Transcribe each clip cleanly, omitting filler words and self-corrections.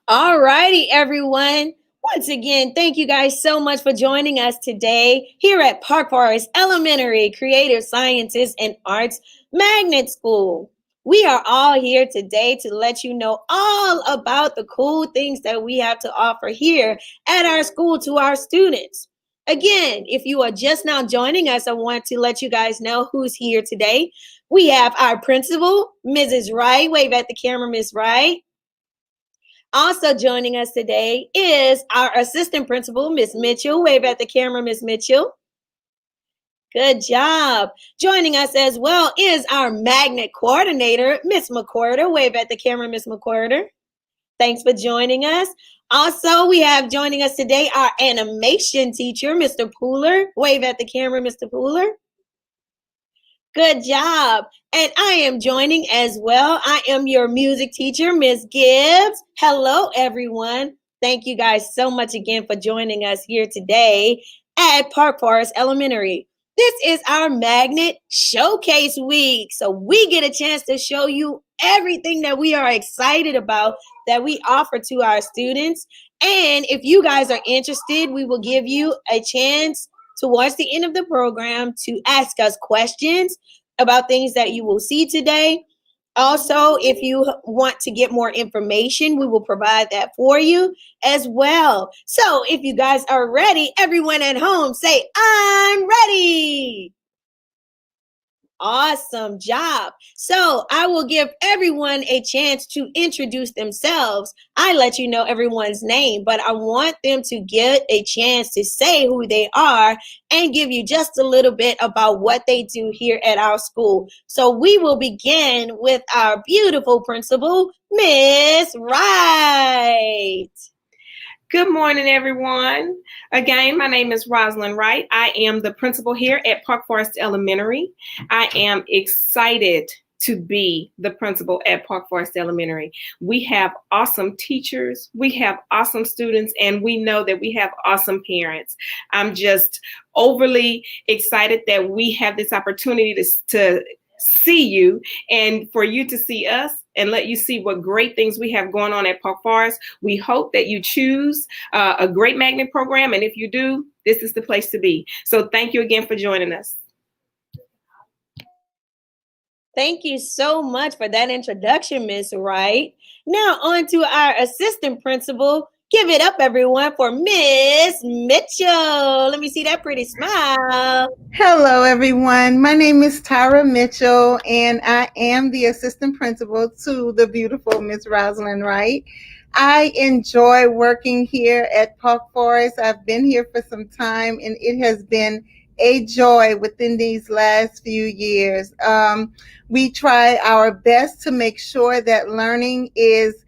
All righty, everyone. Once again, thank you guys so much for joining us today here at Park Forest Elementary Creative Sciences and Arts Magnet School. We are all here today to let you know all about the cool things that we have to offer here at our school to our students. Again, if you are just now joining us, I want to let you guys know who's here today. We have our principal, Mrs. Wright. Wave at the camera, Miss Wright. Also joining us today is our assistant principal, Miss Mitchell. Wave at the camera, Miss Mitchell. Good job. Joining us as well is our magnet coordinator, Miss McQuarter. Wave at the camera, Miss McQuarter. Thanks for joining us. Also, we have joining us today our animation teacher, Mr. Pooler. Wave at the camera, Mr. Pooler. Good job. And I am joining as well. I am your music teacher, Miss Gibbs. Hello, everyone. Thank you guys so much again for joining us here today at Park Forest Elementary. This is our Magnet Showcase Week. So we get a chance to show you everything that we are excited about that we offer to our students. And if you guys are interested, we will give you a chance towards the end of the program to ask us questions about things that you will see today. Also, if you want to get more information, we will provide that for you as well. So if you guys are ready, everyone at home say, I'm ready. Awesome job. So I will give everyone a chance to introduce themselves. I let you know everyone's name, but I want them to get a chance to say who they are and give you just a little bit about what they do here at our school. So we will begin with our beautiful principal, Miss Wright. Good morning, everyone. Again, my name is Rosalind Wright. I am the principal here at Park Forest Elementary. I am excited to be the principal at Park Forest Elementary. We have awesome teachers, we have awesome students, and we know that we have awesome parents. I'm just overly excited that we have this opportunity to see you and for you to see us and let you see what great things we have going on at Park Forest. We hope that you choose a great magnet program, and if you do, this is the place to be. So thank you again for joining us. Thank you so much for that introduction, Miss Wright. Now on to our assistant principal. Give it up, everyone, for Miss Mitchell. Let me see that pretty smile. Hello, everyone. My name is Tyra Mitchell, and I am the assistant principal to the beautiful Miss Rosalind Wright. I enjoy working here at Park Forest. I've been here for some time, and it has been a joy within these last few years. We try our best to make sure that learning is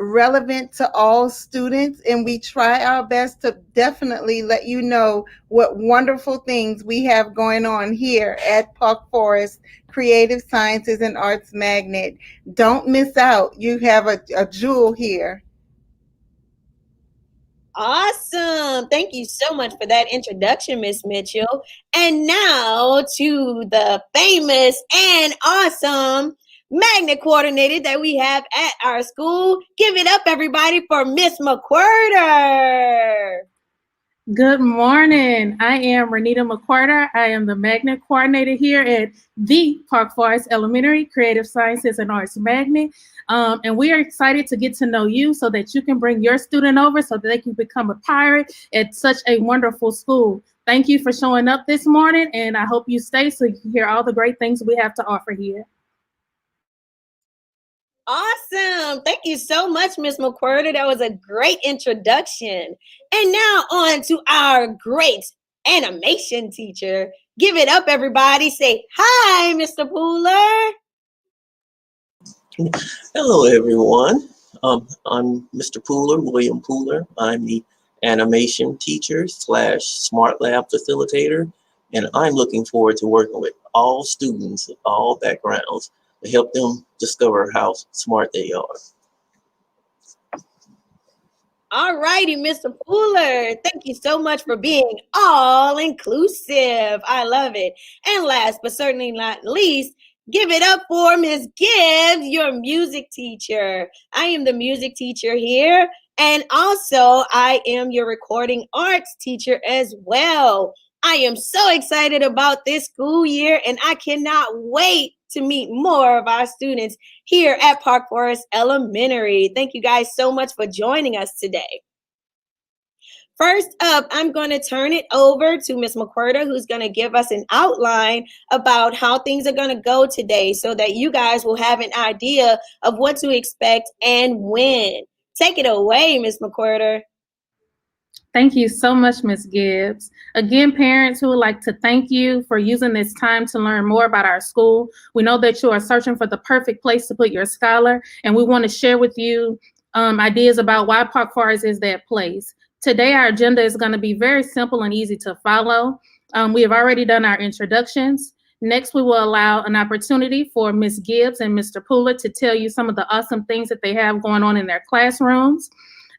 relevant to all students, and we try our best to definitely let you know what wonderful things we have going on here at Park Forest Creative Sciences and Arts Magnet. Don't miss out. You have a jewel here. Awesome. Thank you so much for that introduction, Miss Mitchell. And now to the famous and awesome magnet coordinator that we have at our school. Give it up, everybody, for Miss McQuarter. Good morning. I am Renita McQuarter. I am the magnet coordinator here at the Park Forest Elementary Creative Sciences and Arts Magnet. And we are excited to get to know you so that you can bring your student over so that they can become a pirate at such a wonderful school. Thank you for showing up this morning, and I hope you stay so you can hear all the great things we have to offer here. Awesome. Thank you so much, Miss McQuarter. That was a great introduction. And now on to our great animation teacher. Give it up, everybody. Say hi, Mr. Pooler. Hello, everyone. I'm Mr. Pooler, William Pooler. I'm the animation teacher / smart lab facilitator, and I'm looking forward to working with all students of all backgrounds to help them discover how smart they are. All righty, Mr. Pooler. Thank you so much for being all inclusive. I love it. And last but certainly not least, Give it up for Miss Gibbs, your music teacher. I am the music teacher here, and also I am your recording arts teacher as well. I am so excited about this school year, and I cannot wait to meet more of our students here at Park Forest Elementary. Thank you guys so much for joining us today. First up, I'm going to turn it over to Ms. McWhirter, who's going to give us an outline about how things are going to go today so that you guys will have an idea of what to expect and when. Take it away, Ms. McWhirter. Thank you so much, Ms. Gibbs. Again, parents, who would like to thank you for using this time to learn more about our school. We know that you are searching for the perfect place to put your scholar, and we want to share with you ideas about why Park Forest is that place. Today, our agenda is going to be very simple and easy to follow. We have already done our introductions. Next, we will allow an opportunity for Ms. Gibbs and Mr. Pooler to tell you some of the awesome things that they have going on in their classrooms.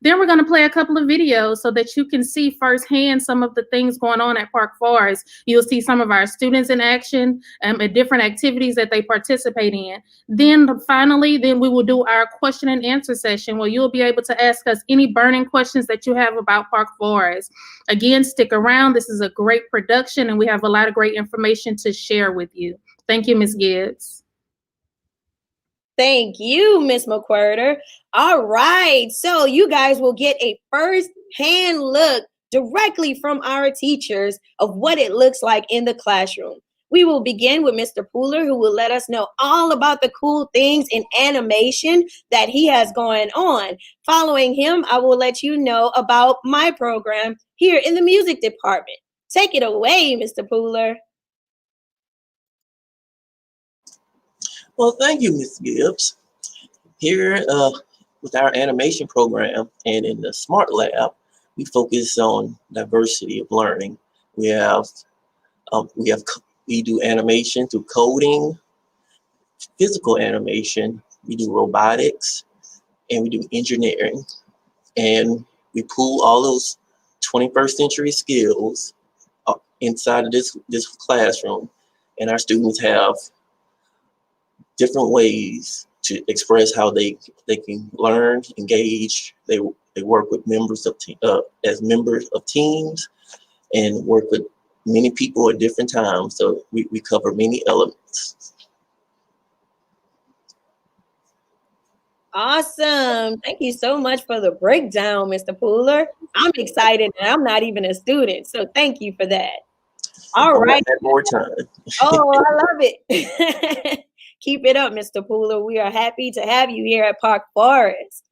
Then we're going to play a couple of videos so that you can see firsthand some of the things going on at Park Forest. You'll see some of our students in action at different activities that they participate in. Then finally, we will do our question and answer session where you'll be able to ask us any burning questions that you have about Park Forest. Again, stick around. This is a great production and we have a lot of great information to share with you. Thank you, Ms. Gibbs. Thank you, Ms. McWhirter. All right, so you guys will get a first-hand look directly from our teachers of what it looks like in the classroom. We will begin with Mr. Pooler, who will let us know all about the cool things in animation that he has going on. Following him, I will let you know about my program here in the music department. Take it away, Mr. Pooler. Well, thank you, Ms. Gibbs. Here with our animation program and in the Smart Lab, we focus on diversity of learning. We do animation through coding, physical animation, we do robotics, and we do engineering. And we pool all those 21st century skills inside of this classroom. And our students have different ways to express how they can learn, engage. They work with members of as members of teams and work with many people at different times. So we cover many elements. Awesome. Thank you so much for the breakdown, Mr. Pooler. I'm excited and I'm not even a student. So thank you for that. All right. More time. Oh, I love it. Keep it up, Mr. Pooler. We are happy to have you here at Park Forest.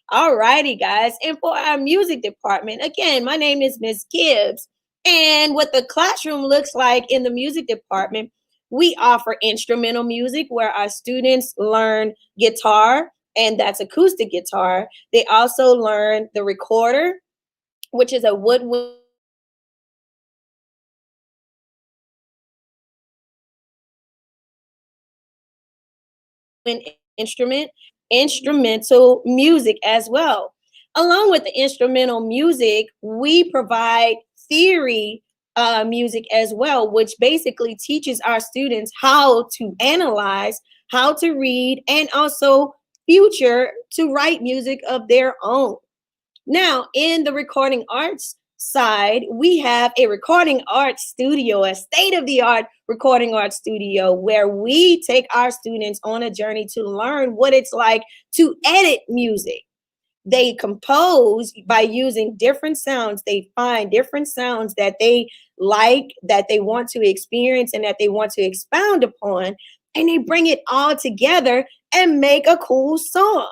All righty, guys. And for our music department, again, my name is Ms. Gibbs. And what the classroom looks like in the music department, we offer instrumental music where our students learn guitar, and that's acoustic guitar. They also learn the recorder, which is a woodwind instrument, instrumental music as well. Along with the instrumental music, we provide theory music as well, which basically teaches our students how to analyze, how to read, and also future to write music of their own. Now, in the recording arts side, we have a recording arts studio, a state-of-the-art recording arts studio, where we take our students on a journey to learn what it's like to edit music. They compose by using different sounds. They find different sounds that they like, that they want to experience, and that they want to expound upon, and they bring it all together and make a cool song.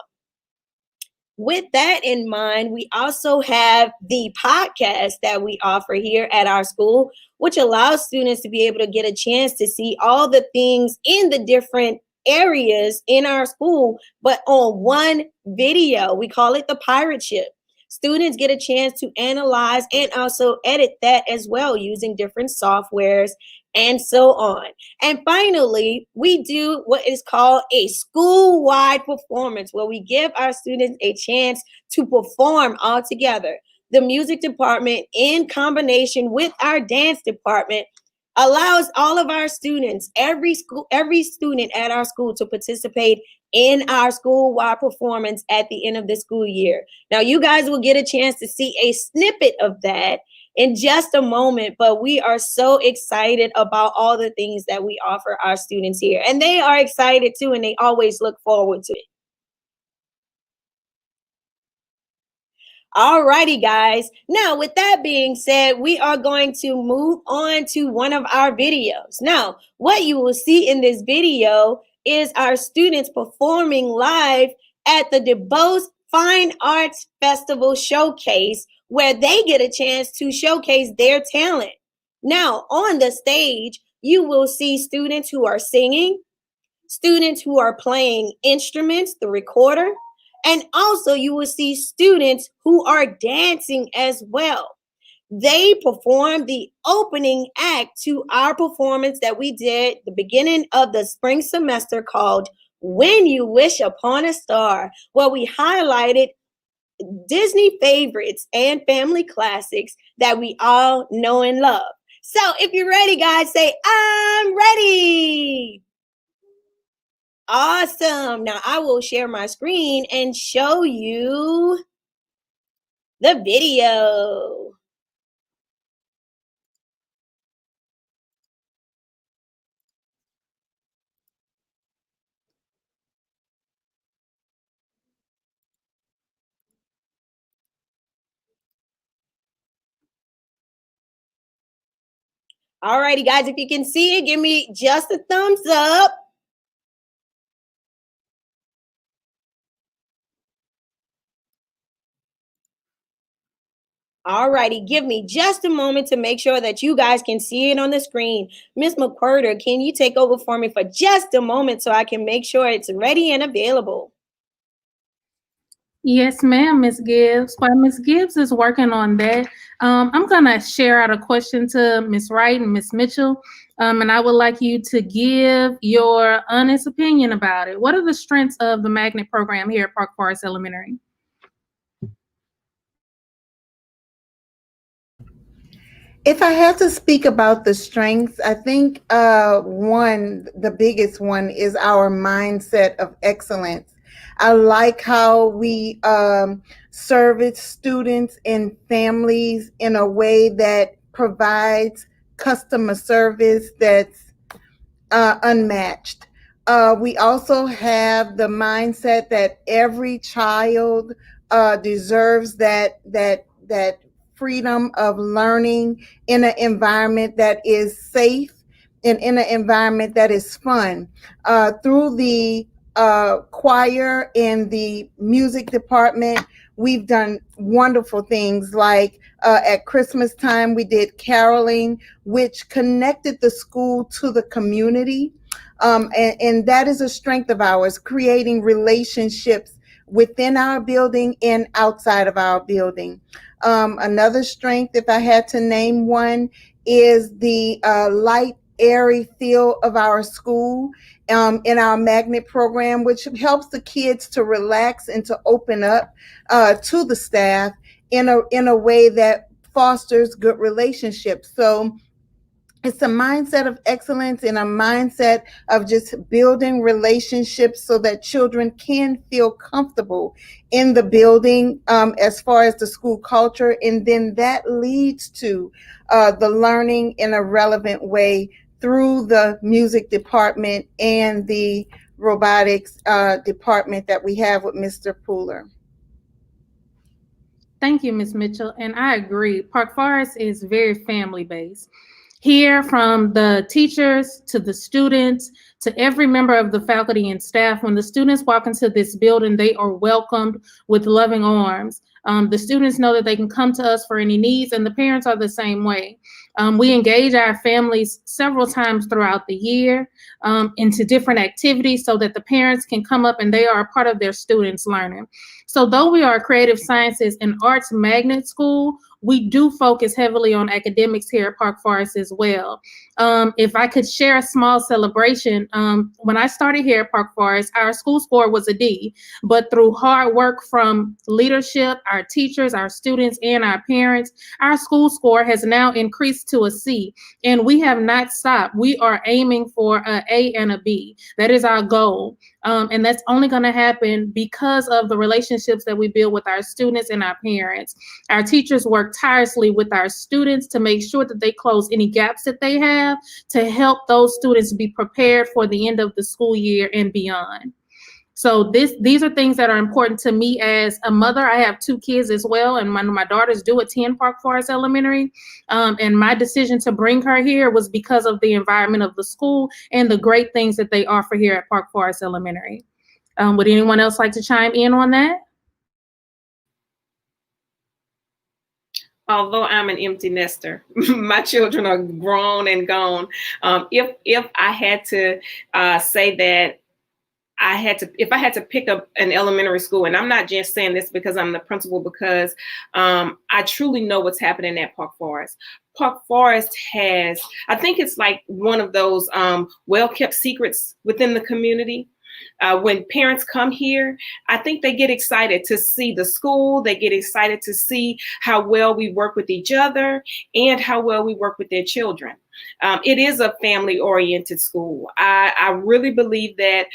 With that in mind, we also have the podcast that we offer here at our school, which allows students to be able to get a chance to see all the things in the different areas in our school, but on one video. We call it the Pirate Ship. Students get a chance to analyze and also edit that as well using different softwares and so on. And finally, we do what is called a school-wide performance, where we give our students a chance to perform all together. The music department, in combination with our dance department, allows all of our students, every student at our school, to participate in our school-wide performance at the end of the school year. Now, you guys will get a chance to see a snippet of that in just a moment, but we are so excited about all the things that we offer our students here. And they are excited too, and they always look forward to it. All righty, guys. Now, with that being said, we are going to move on to one of our videos. Now, what you will see in this video is our students performing live at the DuBose Fine Arts Festival Showcase, where they get a chance to showcase their talent. Now, on the stage, you will see students who are singing, students who are playing instruments, the recorder, and also you will see students who are dancing as well. They performed the opening act to our performance that we did the beginning of the spring semester called When You Wish Upon a Star, where we highlighted Disney favorites and family classics that we all know and love. So if you're ready, guys, say, I'm ready. Awesome. Now I will share my screen and show you the video. All righty, guys, if you can see it, give me just a thumbs up. All righty, give me just a moment to make sure that you guys can see it on the screen. Miss McWhirter, can you take over for me for just a moment so I can make sure it's ready and available? Yes, ma'am, Ms. Gibbs. While Ms. Gibbs is working on that, I'm going to share out a question to Ms. Wright and Ms. Mitchell, and I would like you to give your honest opinion about it. What are the strengths of the magnet program here at Park Forest Elementary? If I had to speak about the strengths, I think the biggest one is our mindset of excellence. I like how we service students and families in a way that provides customer service that's unmatched. We also have the mindset that every child deserves that freedom of learning in an environment that is safe and in an environment that is fun. Through the choir and the music department, we've done wonderful things like at Christmas time, we did caroling, which connected the school to the community. And that is a strength of ours, creating relationships within our building and outside of our building. Another strength, if I had to name one, is the light, airy feel of our school in our magnet program, which helps the kids to relax and to open up to the staff in a way that fosters good relationships. So it's a mindset of excellence and a mindset of just building relationships so that children can feel comfortable in the building as far as the school culture. And then that leads to the learning in a relevant way through the music department and the robotics department that we have with Mr. Pooler. Thank you, Ms. Mitchell. And I agree. Park Forest is very family-based. Here, from the teachers to the students to every member of the faculty and staff, when the students walk into this building, they are welcomed with loving arms. The students know that they can come to us for any needs, and the parents are the same way. We engage our families several times throughout the year into different activities so that the parents can come up and they are a part of their students' learning. So though we are a creative sciences and arts magnet school, we do focus heavily on academics here at Park Forest as well. If I could share a small celebration, when I started here at Park Forest, our school score was a D, but through hard work from leadership, our teachers, our students, and our parents, our school score has now increased to a C, and we have not stopped. We are aiming for an A and a B. That is our goal. And that's only going to happen because of the relationships that we build with our students and our parents. Our teachers work tirelessly with our students to make sure that they close any gaps that they have to help those students be prepared for the end of the school year and beyond. So these are things that are important to me as a mother. I have 2 kids as well, and my daughters do attend Park Forest Elementary. And my decision to bring her here was because of the environment of the school and the great things that they offer here at Park Forest Elementary. Would anyone else like to chime in on that? Although I'm an empty nester, my children are grown and gone. If I had to say that if I had to pick up an elementary school, and I'm not just saying this because I'm the principal, because I truly know what's happening at Park Forest. Park Forest has, I think it's like one of those well-kept secrets within the community. When parents come here, I think they get excited to see the school. They get excited to see how well we work with each other and how well we work with their children. It is a family-oriented school. I really believe that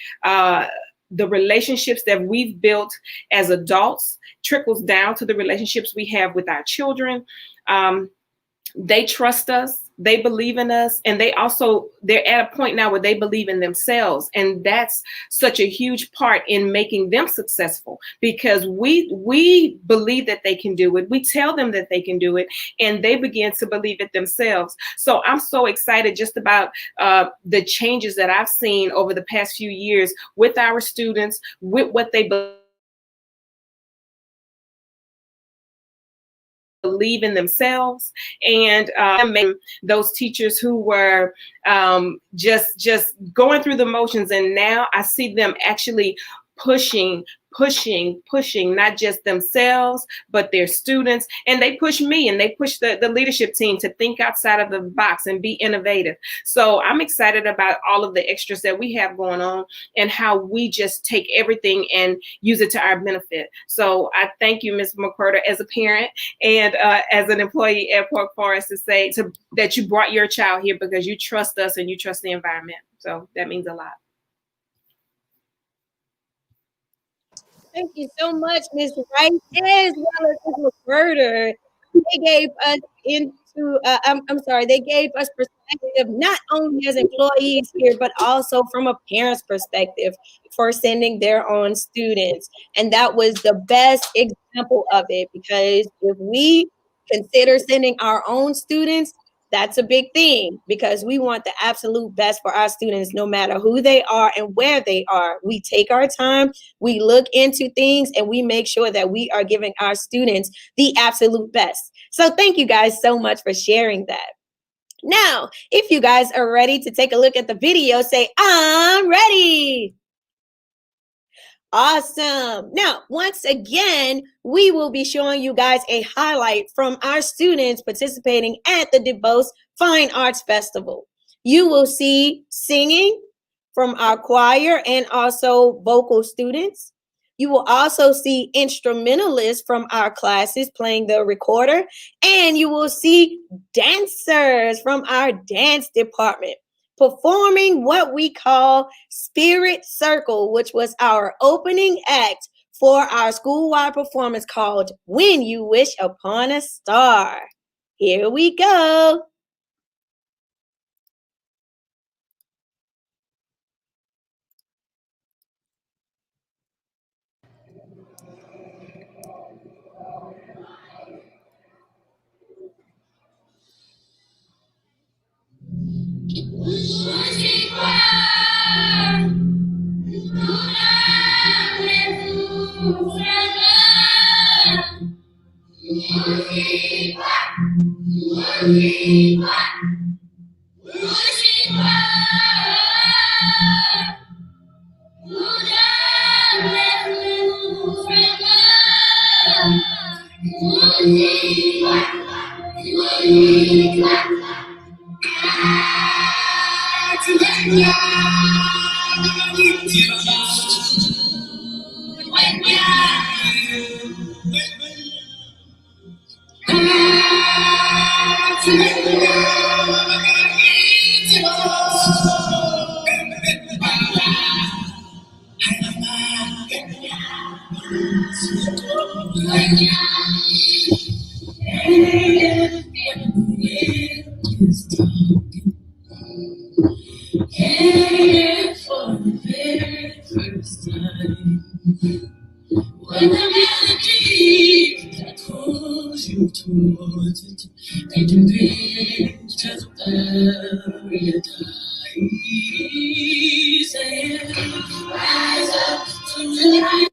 the relationships that we've built as adults trickles down to the relationships we have with our children. They trust us, they believe in us, and they're at a point now where they believe in themselves. And that's such a huge part in making them successful, because we believe that they can do it. We tell them that they can do it, and they begin to believe it themselves. So I'm so excited just about the changes that I've seen over the past few years with our students, with what they believe in themselves, and those teachers who were just going through the motions, and now I see them actually pushing, not just themselves, but their students. And they push me, and they push the leadership team to think outside of the box and be innovative. So I'm excited about all of the extras that we have going on and how we just take everything and use it to our benefit. So I thank you, Ms. McCurder, as a parent and as an employee at Park Forest, that you brought your child here because you trust us and you trust the environment. So that means a lot. Thank you so much, Ms. Wright, as well as Ms. McWhirter. They gave us they gave us perspective, not only as employees here, but also from a parent's perspective for sending their own students. And that was the best example of it, because if we consider sending our own students, that's a big thing, because we want the absolute best for our students, no matter who they are and where they are. We take our time, we look into things, and we make sure that we are giving our students the absolute best. So thank you guys so much for sharing that. Now, if you guys are ready to take a look at the video, say, I'm ready. Awesome. Now, once again, we will be showing you guys a highlight from our students participating at the DuBose Fine Arts Festival. You will see singing from our choir and also vocal students. You will also see instrumentalists from our classes playing the recorder, and you will see dancers from our dance department performing what we call Spirit Circle, which was our opening act for our school-wide performance called When You Wish Upon a Star. Here we go. When the melody that pulls you towards it, painting pictures of paradise, and rise up to the light.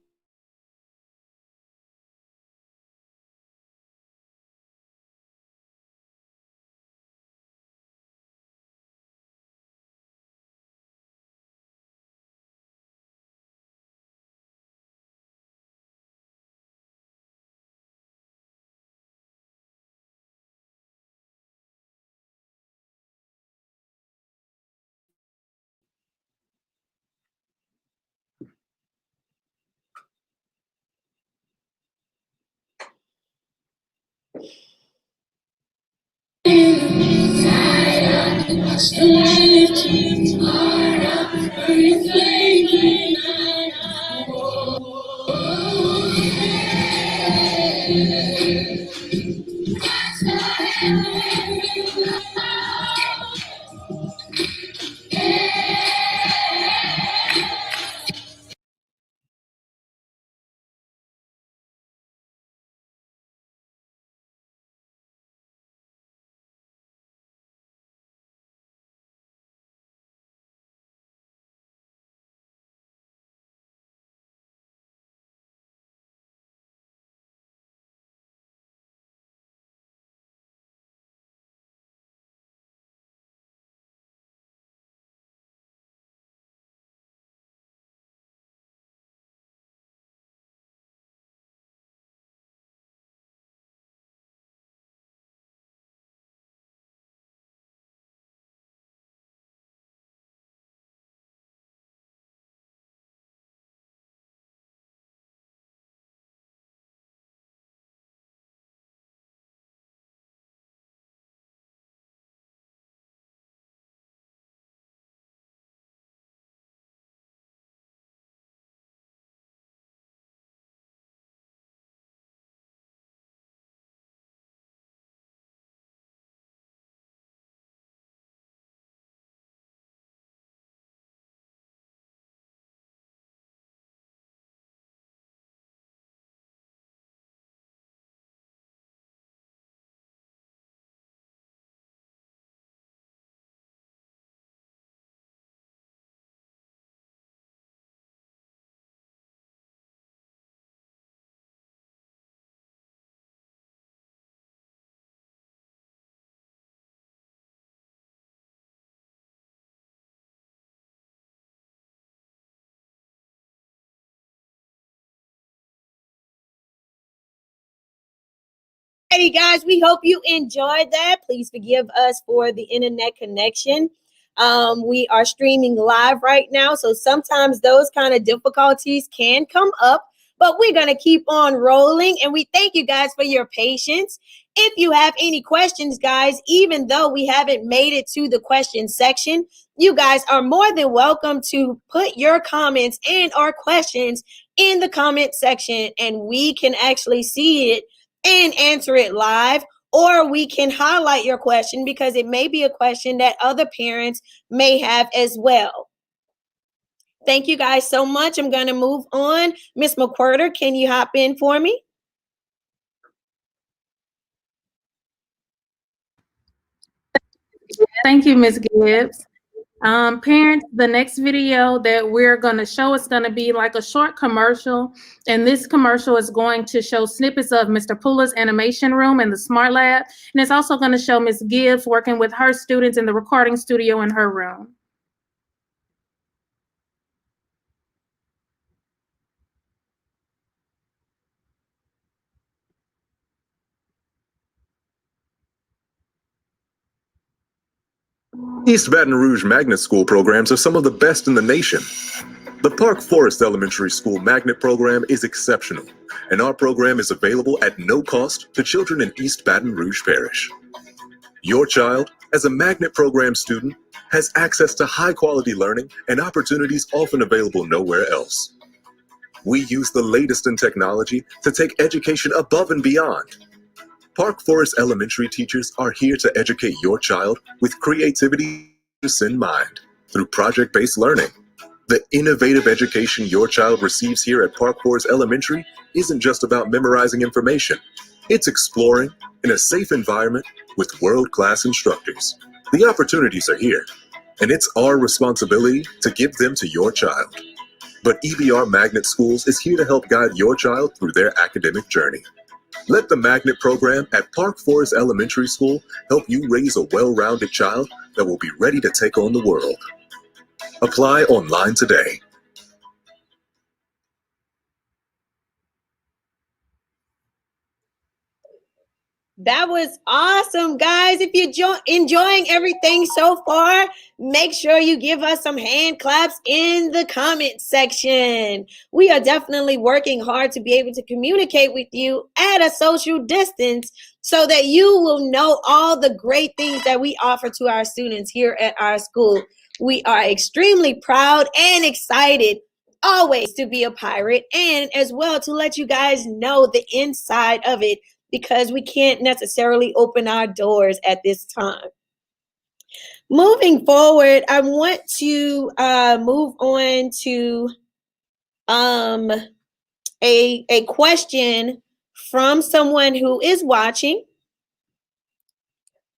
Hey guys, we hope you enjoyed that. Please forgive us for the internet connection. We are streaming live right now, so sometimes those kind of difficulties can come up, but we're going to keep on rolling. And we thank you guys for your patience. If you have any questions, guys, even though we haven't made it to the question section, you guys are more than welcome to put your comments and or questions in the comment section, and we can actually see it and answer it live, or we can highlight your question because it may be a question that other parents may have as well. Thank you guys so much. I'm going to move on. Miss McWhirter, can you hop in for me? Thank you, Ms. Gibbs. Parents, the next video that we're going to show is going to be like a short commercial. And this commercial is going to show snippets of Mr. Pula's animation room and the Smart Lab. And it's also going to show Ms. Gibbs working with her students in the recording studio in her room. East Baton Rouge Magnet School programs are some of the best in the nation. The Park Forest Elementary School Magnet Program is exceptional, and our program is available at no cost to children in East Baton Rouge Parish. Your child, as a Magnet Program student, has access to high-quality learning and opportunities often available nowhere else. We use the latest in technology to take education above and beyond. Park Forest Elementary teachers are here to educate your child with creativity in mind through project-based learning. The innovative education your child receives here at Park Forest Elementary isn't just about memorizing information. It's exploring in a safe environment with world-class instructors. The opportunities are here, and it's our responsibility to give them to your child. But EBR Magnet Schools is here to help guide your child through their academic journey. Let the Magnet program at Park Forest Elementary School help you raise a well-rounded child that will be ready to take on the world. Apply online today. That was awesome, guys. If you're enjoying everything so far, make sure you give us some hand claps in the comment section. We are definitely working hard to be able to communicate with you at a social distance so that you will know all the great things that we offer to our students here at our school. We are extremely proud and excited always to be a pirate, and as well to let you guys know the inside of it, because we can't necessarily open our doors at this time. Moving forward, I want to move on to a question from someone who is watching.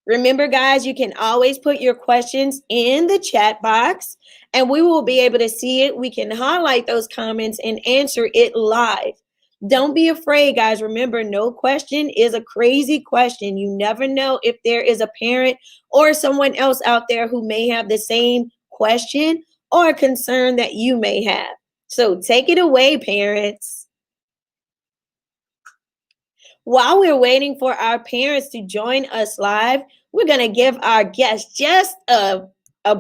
Remember, guys, you can always put your questions in the chat box and we will be able to see it. We can highlight those comments and answer it live. Don't be afraid, guys. Remember, no question is a crazy question. You never know if there is a parent or someone else out there who may have the same question or concern that you may have. So take it away, parents. While we're waiting for our parents to join us live, we're going to give our guests just a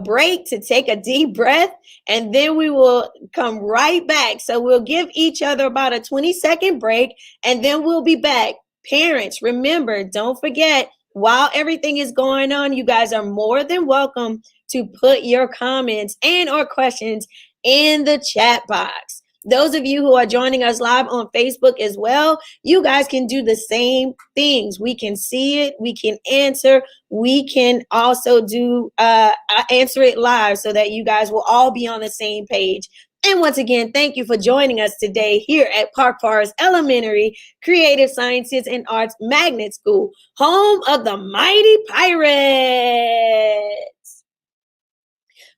break to take a deep breath, and then we will come right back. So we'll give each other about a 20-second break, and then we'll be back. Parents, remember, don't forget, while everything is going on, you guys are more than welcome to put your comments and or questions in the chat box. Those of you who are joining us live on Facebook as well, you guys can do the same things. We can see it, we can answer, we can also do answer it live so that you guys will all be on the same page. And once again, thank you for joining us today here at Park Forest Elementary Creative Sciences and Arts Magnet School, home of the Mighty Pirates.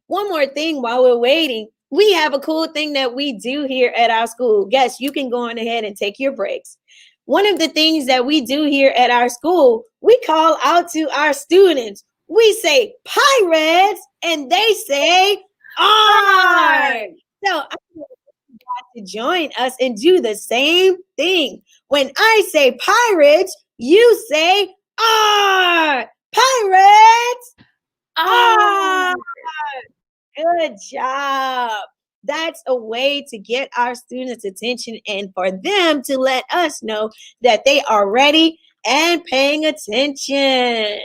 One more thing while we're waiting. We have a cool thing that we do here at our school. Yes, you can go on ahead and take your breaks. One of the things that we do here at our school, we call out to our students. We say pirates, and they say art. So I want you guys to join us and do the same thing. When I say pirates, you say art. Pirates, art. Good job. That's a way to get our students' attention and for them to let us know that they are ready and paying attention.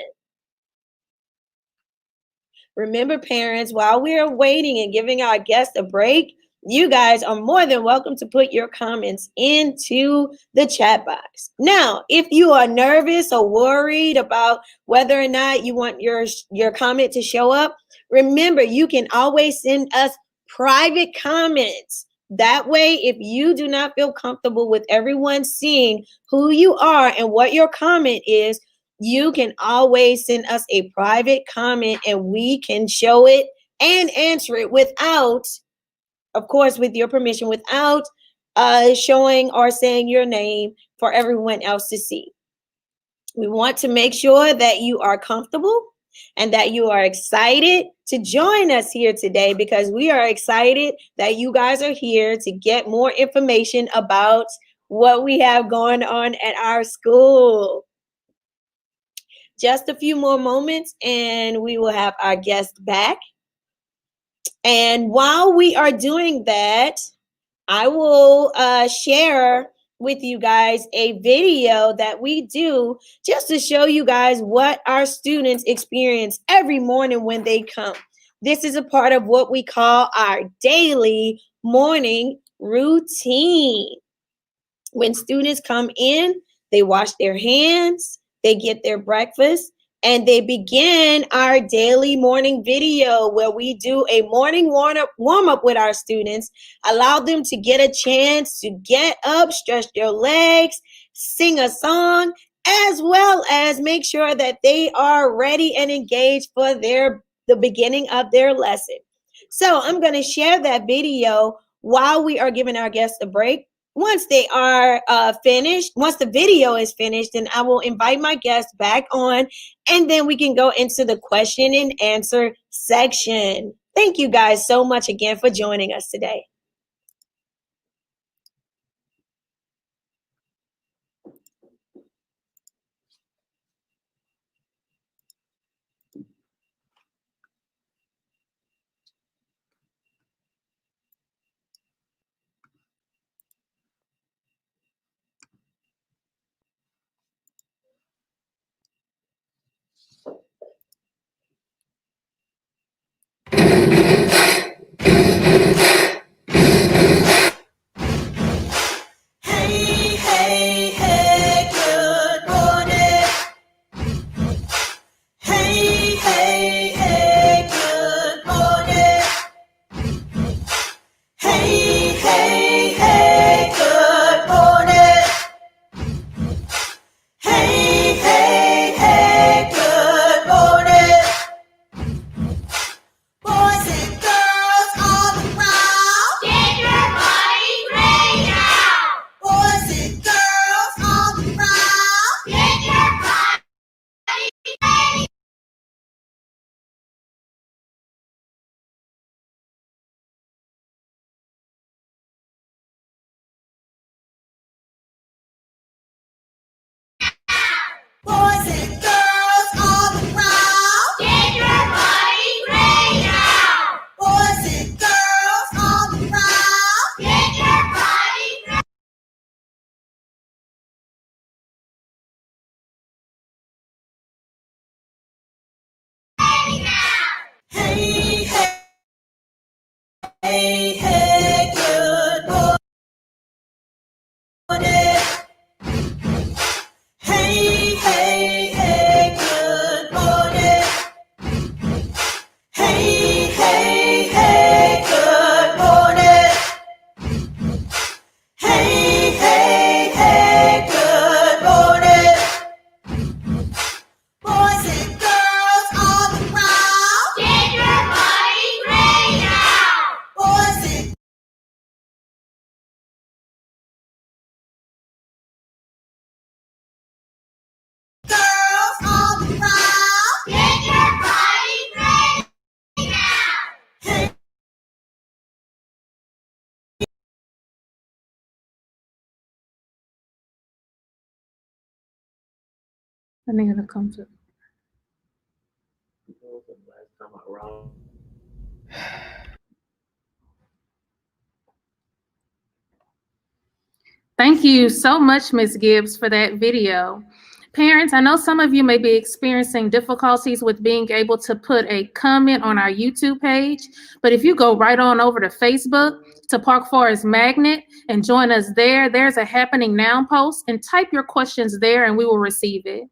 Remember, parents, while we are waiting and giving our guests a break, you guys are more than welcome to put your comments into the chat box. Now, if you are nervous or worried about whether or not you want your comment to show up, remember, you can always send us private comments. That way, if you do not feel comfortable with everyone seeing who you are and what your comment is, you can always send us a private comment and we can show it and answer it without, of course, with your permission, without showing or saying your name for everyone else to see. We want to make sure that you are comfortable and that you are excited to join us here today, because we are excited that you guys are here to get more information about what we have going on at our school. Just a few more moments and we will have our guest back. And while we are doing that, I will share with you guys a video that we do just to show you guys what our students experience every morning when they come. This is a part of what we call our daily morning routine. When students come in, they wash their hands, they get their breakfast, and they begin our daily morning video where we do a morning warm up with our students, allow them to get a chance to get up, stretch their legs, sing a song, as well as make sure that they are ready and engaged for the beginning of their lesson. So I'm going to share that video while we are giving our guests a break. Once they are finished, once the video is finished, then I will invite my guests back on, and then we can go into the question and answer section. Thank you guys so much again for joining us today. And they're gonna come to. Thank you so much, Ms. Gibbs, for that video. Parents, I know some of you may be experiencing difficulties with being able to put a comment on our YouTube page, but if you go right on over to Facebook to Park Forest Magnet and join us there, there's a Happening Now post, and type your questions there and we will receive it.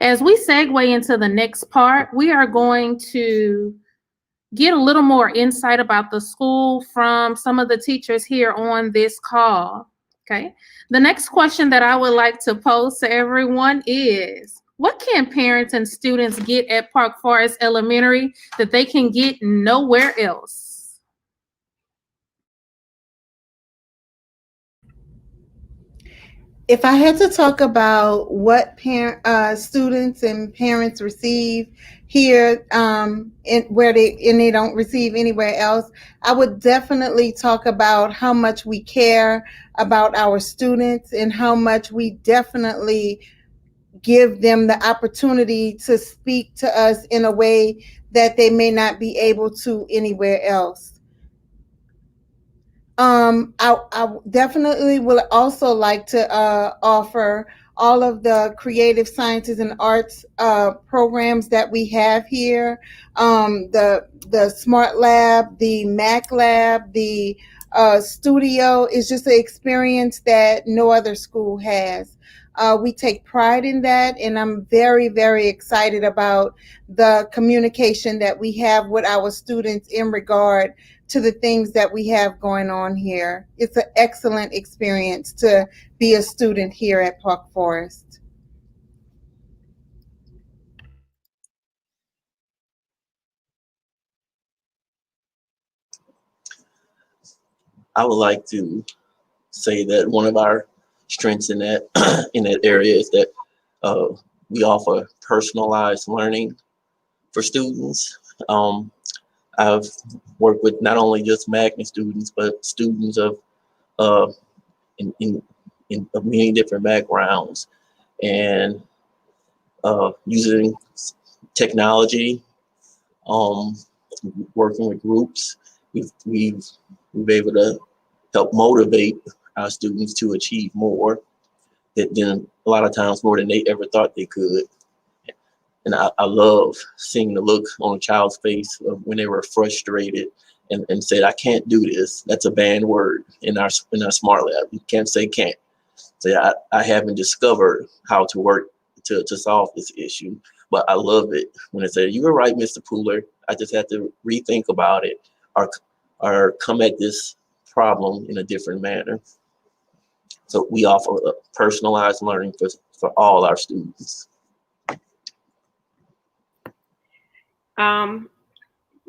As we segue into the next part, we are going to get a little more insight about the school from some of the teachers here on this call. Okay. The next question that I would like to pose to everyone is, what can parents and students get at Park Forest Elementary that they can get nowhere else? If I had to talk about what students and parents receive here, where they don't receive anywhere else, I would definitely talk about how much we care about our students and how much we definitely give them the opportunity to speak to us in a way that they may not be able to anywhere else. I definitely will also like to offer all of the creative sciences and arts programs that we have here. The Smart Lab, the Mac Lab, the studio is just an experience that no other school has. We take pride in that, and I'm very, very excited about the communication that we have with our students in regard to the things that we have going on here. It's an excellent experience to be a student here at Park Forest. I would like to say that one of our strengths in that in that area is that we offer personalized learning for students. I've worked with not only just magnet students, but students of in of many different backgrounds, and using technology, working with groups, we've been able to help motivate our students to achieve more than a lot of times more than they ever thought they could. And I love seeing the look on a child's face when they were frustrated and said, "I can't do this." That's a banned word in our Smart Lab. You can't say can't. Say, I haven't discovered how to work to solve this issue, but I love it when they say, "You were right, Mr. Pooler. I just had to rethink about it or come at this problem in a different manner." So we offer personalized learning for all our students.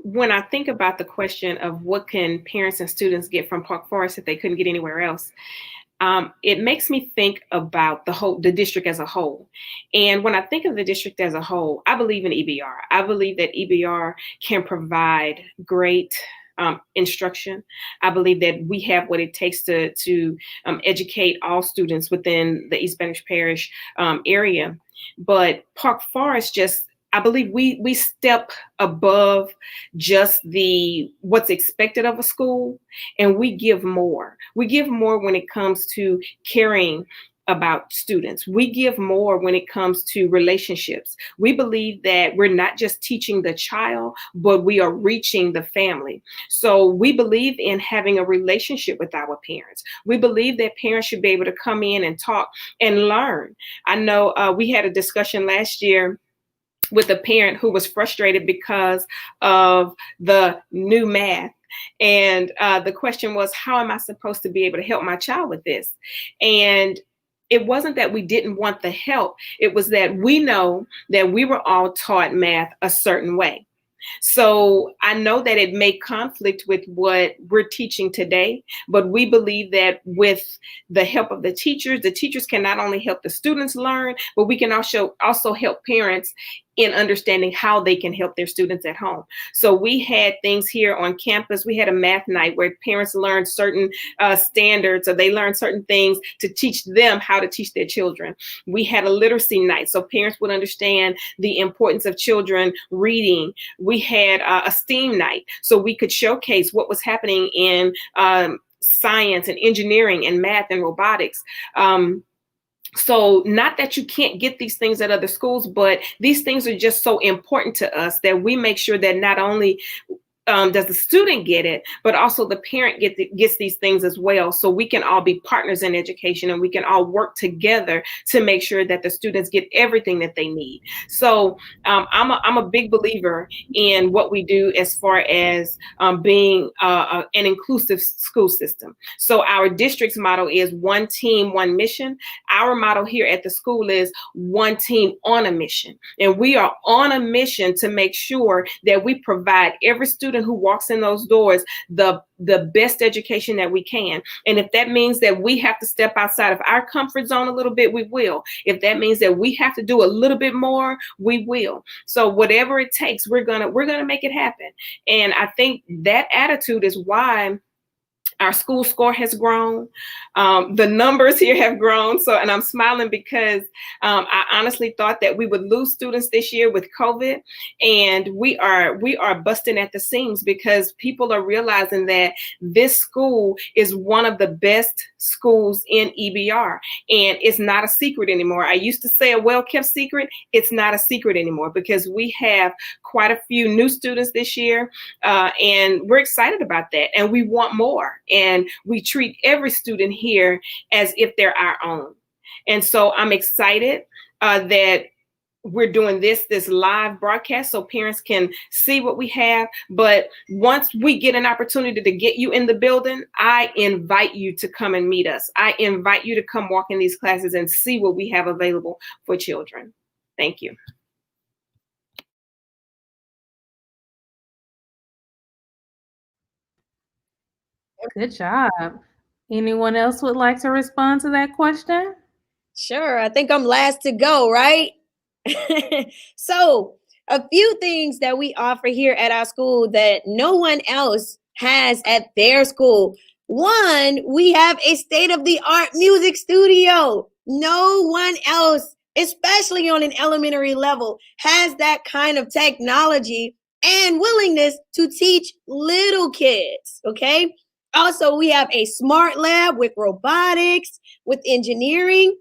When I think about the question of what can parents and students get from Park Forest that they couldn't get anywhere else, it makes me think about the district as a whole. And when I think of the district as a whole, I believe in EBR. I believe that EBR can provide great instruction. I believe that we have what it takes to educate all students within the East Spanish Parish area. But Park Forest I believe we step above just what's expected of a school, and we give more. We give more when it comes to caring about students. We give more when it comes to relationships. We believe that we're not just teaching the child, but we are reaching the family. So we believe in having a relationship with our parents. We believe that parents should be able to come in and talk and learn. I know we had a discussion last year with a parent who was frustrated because of the new math. And the question was, how am I supposed to be able to help my child with this? And it wasn't that we didn't want the help. It was that we know that we were all taught math a certain way. So I know that it may conflict with what we're teaching today, but we believe that with the help of the teachers can not only help the students learn, but we can also help parents in understanding how they can help their students at home. So we had things here on campus. We had a math night where parents learned certain standards, or they learned certain things to teach them how to teach their children. We had a literacy night, so parents would understand the importance of children reading. We had a STEAM night, so we could showcase what was happening in science and engineering and math and robotics. So not that you can't get these things at other schools, but these things are just so important to us that we make sure that not only does the student get it, but also the parent gets these things as well. So we can all be partners in education, and we can all work together to make sure that the students get everything that they need. So I'm a big believer in what we do as far as being an inclusive school system. So our district's motto is one team, one mission. Our motto here at the school is one team on a mission. And we are on a mission to make sure that we provide every student who walks in those doors the best education that we can. And if that means that we have to step outside of our comfort zone a little bit, we will. If that means that we have to do a little bit more, we will. So whatever it takes, we're gonna make it happen. And I think that attitude is why Our school score has grown. The numbers here have grown. So, and I'm smiling because I honestly thought that we would lose students this year with COVID, and we are busting at the seams because people are realizing that this school is one of the best schools in EBR, and it's not a secret anymore. I used to say a well-kept secret. It's not a secret anymore because we have quite a few new students this year, and we're excited about that, and we want more. And we treat every student here as if they're our own. And so I'm excited that we're doing this live broadcast so parents can see what we have. But once we get an opportunity to get you in the building, I invite you to come and meet us. I invite you to come walk in these classes and see what we have available for children. Thank you. Good job. Anyone else would like to respond to that question? Sure. I think I'm last to go, right? So, a few things that we offer here at our school that no one else has at their school. One, we have a state of the art music studio. No one else, especially on an elementary level, has that kind of technology and willingness to teach little kids. Okay. Also, we have a smart lab with robotics, with engineering.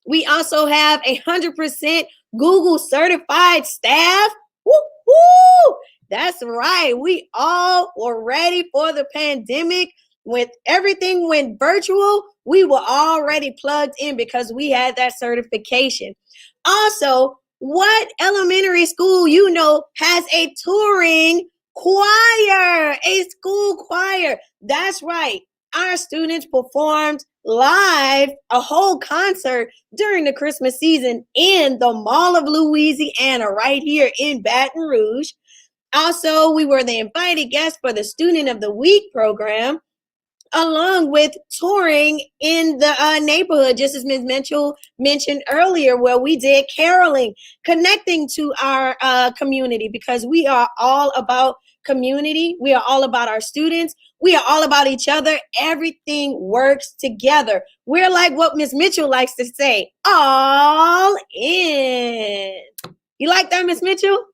We also have 100% Google certified staff. Woo, woo! That's right. We all were ready for the pandemic. When everything went virtual, we were already plugged in because we had that certification. Also, what elementary school has a touring choir, a school choir? That's right. Our students performed live a whole concert during the Christmas season in the Mall of Louisiana, right here in Baton Rouge. Also, we were the invited guests for the Student of the Week program, along with touring in the neighborhood, just as Ms. Mitchell mentioned earlier, where we did caroling, connecting to our community, because we are all about community. We are all about our students. We are all about each other. Everything works together. We're like what Ms. Mitchell likes to say, all in. You like that, Ms. Mitchell?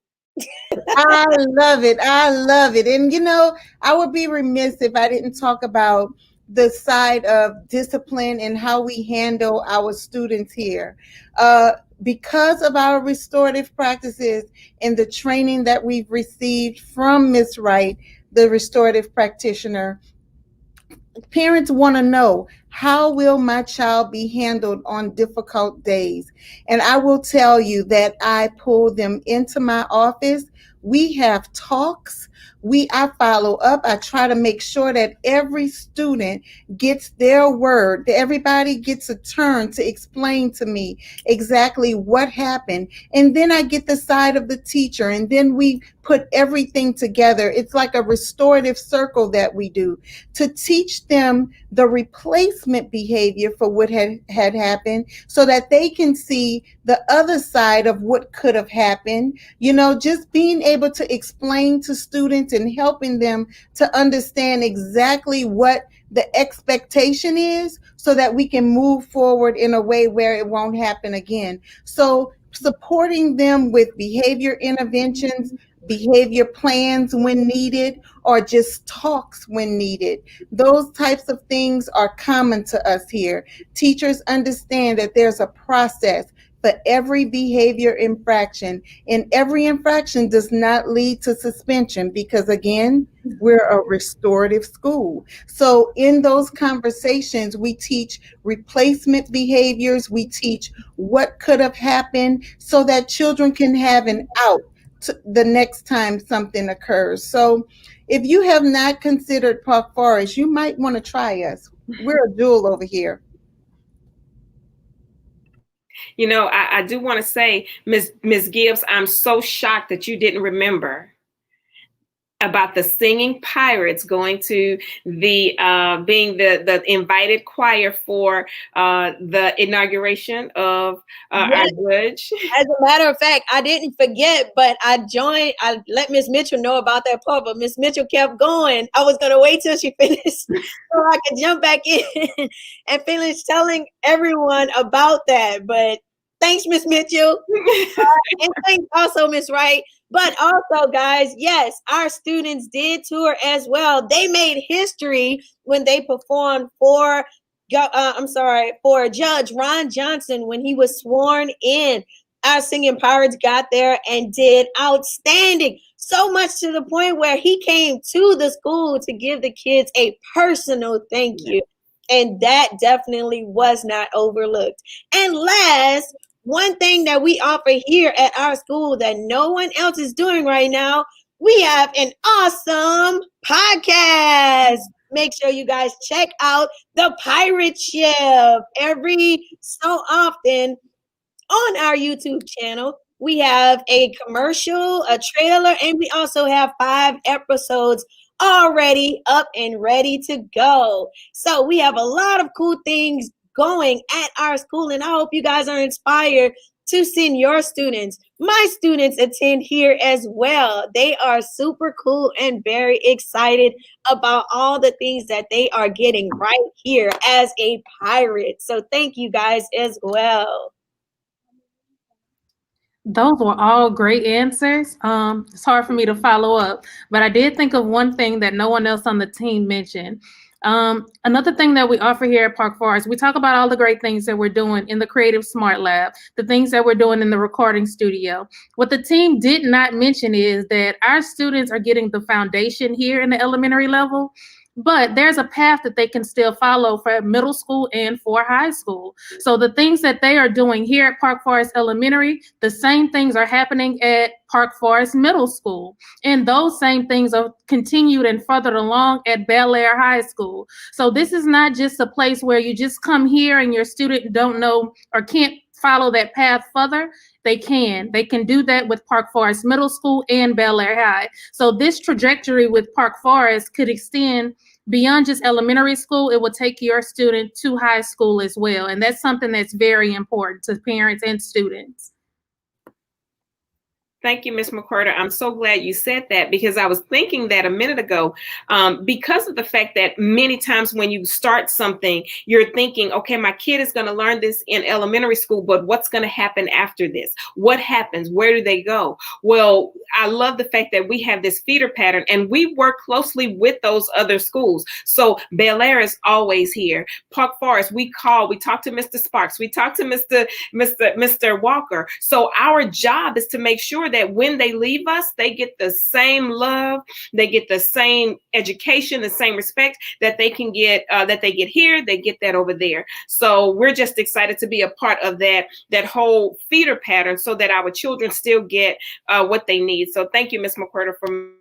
I love it. I love it. And I would be remiss if I didn't talk about the side of discipline and how we handle our students here. Because of our restorative practices and the training that we've received from Ms. Wright, the restorative practitioner, parents want to know, how will my child be handled on difficult days? And I will tell you that I pull them into my office. We have talks. I follow up. I try to make sure that every student gets their word, that everybody gets a turn to explain to me exactly what happened. And then I get the side of the teacher, and then we put everything together. It's like a restorative circle that we do to teach them the replacement behavior for what had happened, so that they can see the other side of what could have happened. Just being able to explain to students and helping them to understand exactly what the expectation is, so that we can move forward in a way where it won't happen again. So supporting them with behavior interventions, behavior plans when needed, or just talks when needed. Those types of things are common to us here. Teachers understand that there's a process for every behavior infraction, and every infraction does not lead to suspension, because again, we're a restorative school. So in those conversations, we teach replacement behaviors, we teach what could have happened, so that children can have an out the next time something occurs. So if you have not considered Park Forest, you might want to try us. We're a jewel over here. I do want to say, Ms. Gibbs, I'm so shocked that you didn't remember about the singing pirates going to the being the invited choir for the inauguration of our judge. As a matter of fact, I didn't forget, but I let Miss Mitchell know about that part, but Miss Mitchell kept going. I was gonna wait till she finished so I could jump back in and finish telling everyone about that. But thanks, Miss Mitchell. And thanks also, Miss Wright. But also, guys, yes, our students did tour as well. They made history when they performed for Judge Ron Johnson when he was sworn in. Our singing pirates got there and did outstanding. So much to the point where he came to the school to give the kids a personal thank you. And that definitely was not overlooked. And last, one thing that we offer here at our school that no one else is doing right now, we have an awesome podcast. Make sure you guys check out the Pirate Ship every so often on our YouTube channel. We have a commercial, a trailer, and we also have 5 episodes already up and ready to go. So we have a lot of cool things going at our school, and I hope you guys are inspired to send your students. My students attend here as well. They are super cool and very excited about all the things that they are getting right here as a pirate. So thank you guys as well. Those were all great answers. It's hard for me to follow up, but I did think of one thing that no one else on the team mentioned. Another thing that we offer here at Park Forest, we talk about all the great things that we're doing in the Creative Smart Lab, the things that we're doing in the recording studio. What the team did not mention is that our students are getting the foundation here in the elementary level, but there's a path that they can still follow for middle school and for high school. So the things that they are doing here at Park Forest Elementary, the same things are happening at Park Forest Middle School. And those same things are continued and furthered along at Bel Air High School. So this is not just a place where you just come here and your student don't know or can't follow that path further. They can do that with Park Forest Middle School and Bel Air High. So this trajectory with Park Forest could extend beyond just elementary school. It will take your student to high school as well. And that's something that's very important to parents and students. Thank you, Ms. McCorder. I'm so glad you said that, because I was thinking that a minute ago, because of the fact that many times when you start something, you're thinking, okay, my kid is going to learn this in elementary school, but what's going to happen after this? What happens? Where do they go? Well, I love the fact that we have this feeder pattern and we work closely with those other schools. So Bel Air is always here. Park Forest, we talk to Mr. Sparks, we talk to Mr. Walker. So our job is to make sure that when they leave us, they get the same love, they get the same education, the same respect that they can get, that they get here, they get that over there. So we're just excited to be a part of that whole feeder pattern so that our children still get what they need. So thank you, Ms. McCorder, for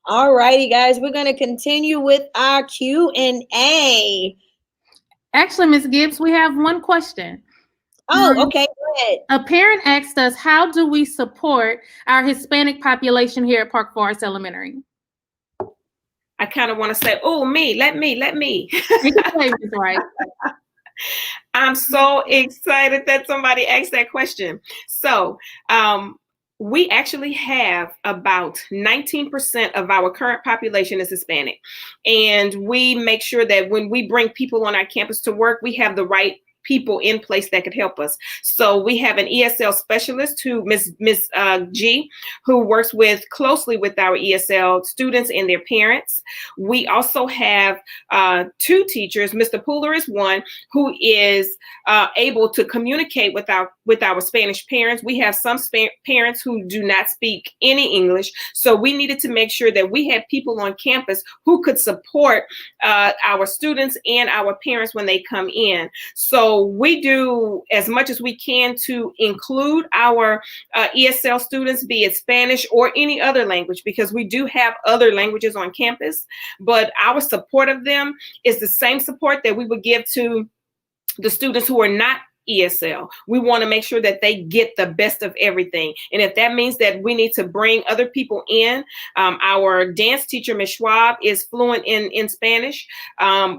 All righty, guys, we're going to continue with our Q&A. Actually, Ms. Gibbs, we have one question. Oh, okay, go ahead. A parent asked us, how do we support our Hispanic population here at Park Forest Elementary? I kind of want to say, oh, let me. Right. I'm so excited that somebody asked that question. So we actually have about 19% of our current population is Hispanic. And we make sure that when we bring people on our campus to work, we have the right people in place that could help us. So we have an ESL specialist, Miss G, who works closely with our ESL students and their parents. We also have 2 teachers. Mr. Pooler is one who is able to communicate with our Spanish parents. We have some parents who do not speak any English. So we needed to make sure that we had people on campus who could support our students and our parents when they come in. So we do as much as we can to include our ESL students, be it Spanish or any other language, because we do have other languages on campus, but our support of them is the same support that we would give to the students who are not ESL. We want to make sure that they get the best of everything. And if that means that we need to bring other people in, our dance teacher, Ms. Schwab, is fluent in Spanish.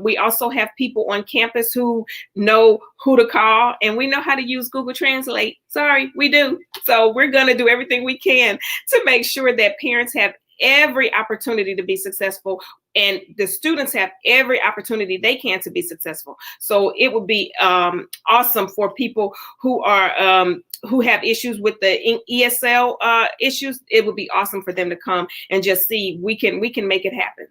We also have people on campus who know who to call, and we know how to use Google Translate. Sorry, we do. So we're going to do everything we can to make sure that parents have every opportunity to be successful, and the students have every opportunity they can to be successful. So it would be awesome for people who are who have issues with the ESL issues. It would be awesome for them to come and just see we can make it happen.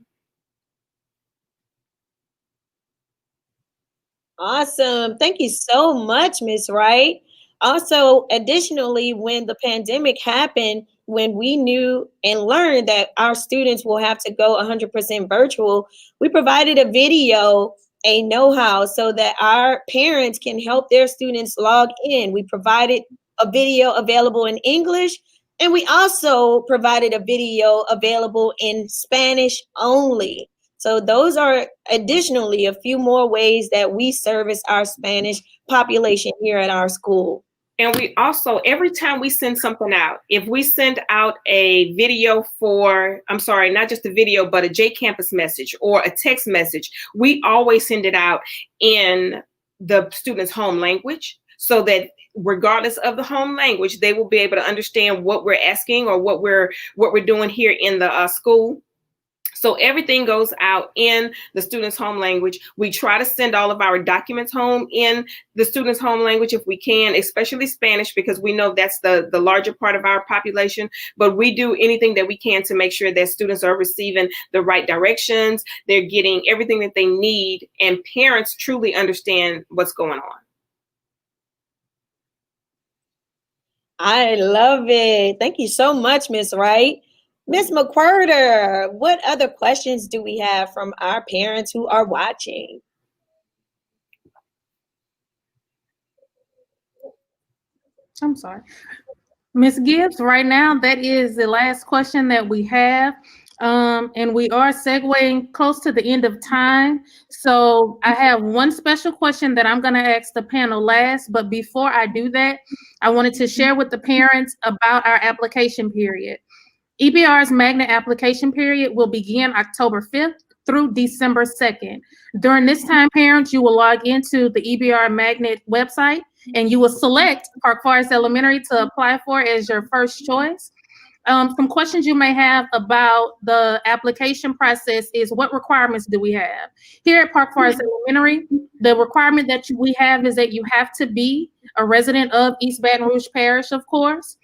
Awesome. Thank you so much, Ms. Wright. Also, additionally, when the pandemic happened, when we knew and learned that our students will have to go 100% virtual, we provided a video, a know-how, so that our parents can help their students log in. We provided a video available in English, and we also provided a video available in Spanish only. So those are additionally a few more ways that we service our Spanish population here at our school. And we also, every time we send something out, if we send out a video for, I'm sorry, not just a video, but a J-Campus message or a text message, we always send it out in the student's home language, so that regardless of the home language, they will be able to understand what we're asking or what we're doing here in the school. So everything goes out in the student's home language. We try to send all of our documents home in the student's home language if we can, especially Spanish, because we know that's the larger part of our population. But we do anything that we can to make sure that students are receiving the right directions, they're getting everything that they need, and parents truly understand what's going on. I love it. Thank you so much, Ms. Wright. Ms. McWhirter, what other questions do we have from our parents who are watching? I'm sorry. Ms. Gibbs, right now, that is the last question that we have. And we are segueing close to the end of time. So I have one special question that I'm going to ask the panel last. But before I do that, I wanted to share with the parents about our application period. EBR's magnet application period will begin October 5th through December 2nd. During this time, parents, you will log into the EBR magnet website and you will select Park Forest Elementary to apply for as your first choice. Some questions you may have about the application process is, what requirements do we have? Here at Park Forest Elementary, the requirement that we have is that you have to be a resident of East Baton Rouge Parish, of course.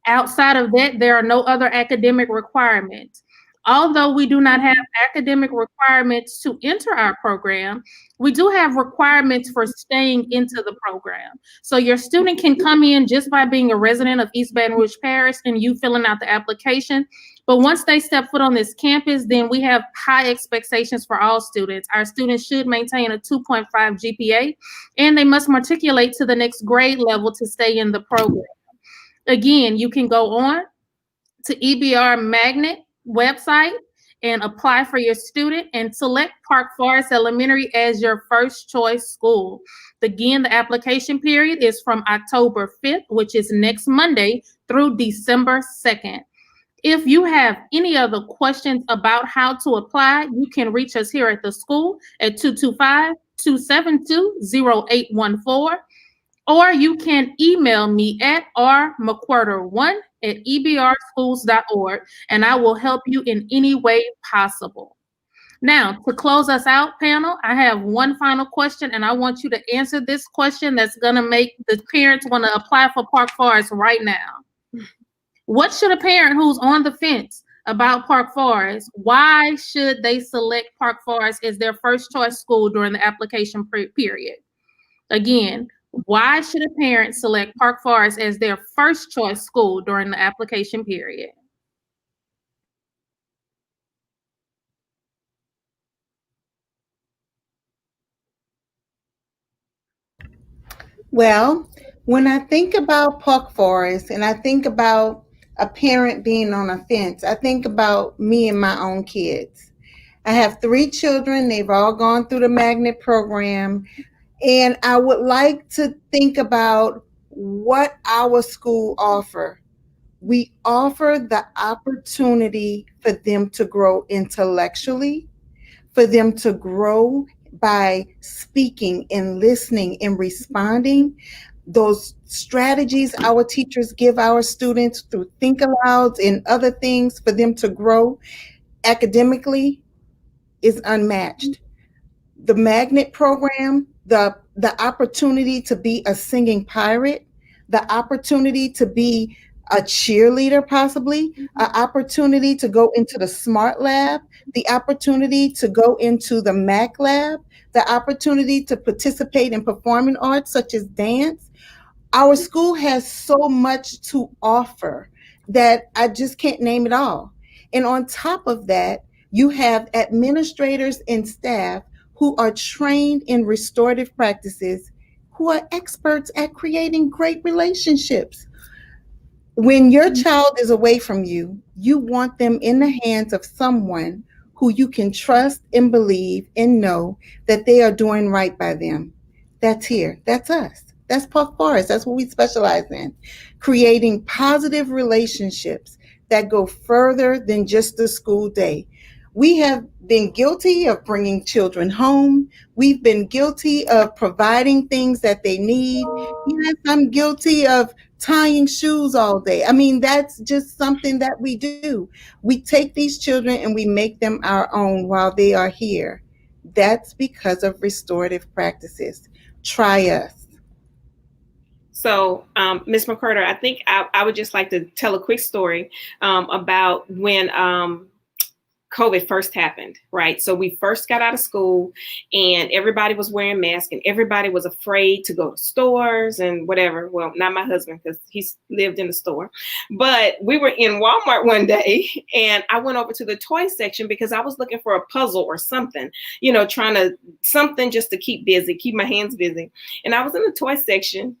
Outside of that, there are no other academic requirements. Although we do not have academic requirements to enter our program, we do have requirements for staying into the program. So your student can come in just by being a resident of East Baton Rouge Parish and you filling out the application. But once they step foot on this campus, then we have high expectations for all students. Our students should maintain a 2.5 GPA, and they must matriculate to the next grade level to stay in the program. Again, you can go on to EBR Magnet website and apply for your student and select Park Forest Elementary as your first choice school. Again, the application period is from October 5th, which is next Monday, through December 2nd. If you have any other questions about how to apply, you can reach us here at the school at 225-272-0814. Or you can email me at rmcquirter1@ebrschools.org, and I will help you in any way possible. Now, to close us out, panel, I have one final question, and I want you to answer this question that's going to make the parents want to apply for Park Forest right now. What should a parent who's on the fence about Park Forest, why should they select Park Forest as their first choice school during the application period? Again, why should a parent select Park Forest as their first choice school during the application period? Well, when I think about Park Forest and I think about a parent being on a fence, I think about me and my own kids. I have 3 children. They've all gone through the magnet program. And I would like to think about what our school offer. We offer the opportunity for them to grow intellectually, for them to grow by speaking and listening and responding. Those strategies our teachers give our students through think alouds and other things for them to grow academically is unmatched. The magnet program, the opportunity to be a singing pirate, the opportunity to be a cheerleader, possibly, an opportunity to go into the smart lab, the opportunity to go into the Mac lab, the opportunity to participate in performing arts such as dance. Our school has so much to offer that I just can't name it all. And on top of that, you have administrators and staff who are trained in restorative practices, who are experts at creating great relationships. When your child is away from you, you want them in the hands of someone who you can trust and believe and know that they are doing right by them. That's here. That's us. That's Park Forest. That's what we specialize in. Creating positive relationships that go further than just the school day. We have been guilty of bringing children home. We've been guilty of providing things that they need. Yes, I'm guilty of tying shoes all day. I mean, that's just something that we do. We take these children and we make them our own while they are here. That's because of restorative practices. Try us. So, Ms. McCurder, I think I would just like to tell a quick story about when COVID first happened, right? So we first got out of school and everybody was wearing masks and everybody was afraid to go to stores and whatever. Well, not my husband because he lived in the store, but we were in Walmart one day and I went over to the toy section because I was looking for a puzzle or something, something just to keep busy, keep my hands busy. And I was in the toy section.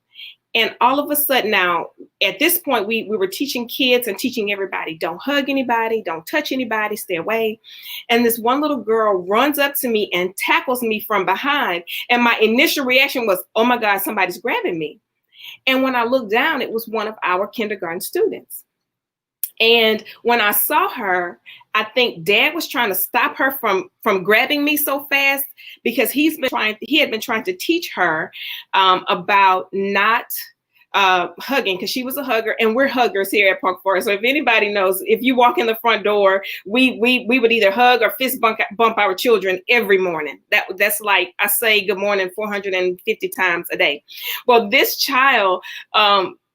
And all of a sudden now, at this point, we were teaching kids and teaching everybody, don't hug anybody, don't touch anybody, stay away. And this one little girl runs up to me and tackles me from behind. And my initial reaction was, oh my God, somebody's grabbing me. And when I looked down, it was one of our kindergarten students. And when I saw her, I think Dad was trying to stop her from grabbing me so fast because he had been trying to teach her about not hugging because she was a hugger and we're huggers here at Park Forest. So if anybody knows, if you walk in the front door, we would either hug or fist bump our children every morning. That's like I say good morning 450 times a day. Well, this child,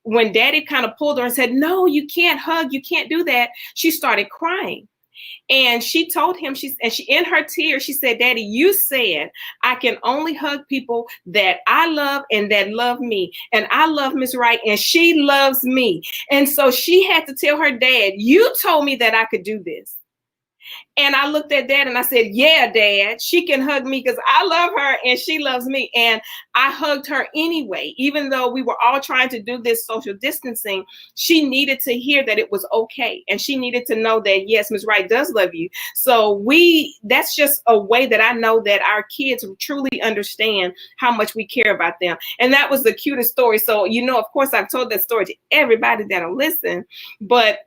when Daddy kind of pulled her and said, no, you can't hug, you can't do that, she started crying. And she told him, she in her tears, she said, Daddy, you said I can only hug people that I love and that love me. And I love Miss Wright and she loves me. And so she had to tell her dad, you told me that I could do this. And I looked at Dad and I said, yeah, Dad, she can hug me because I love her and she loves me. And I hugged her anyway, even though we were all trying to do this social distancing. She needed to hear that it was okay. And she needed to know that, yes, Ms. Wright does love you. So that's just a way that I know that our kids truly understand how much we care about them. And that was the cutest story. So, of course, I've told that story to everybody that'll listen, but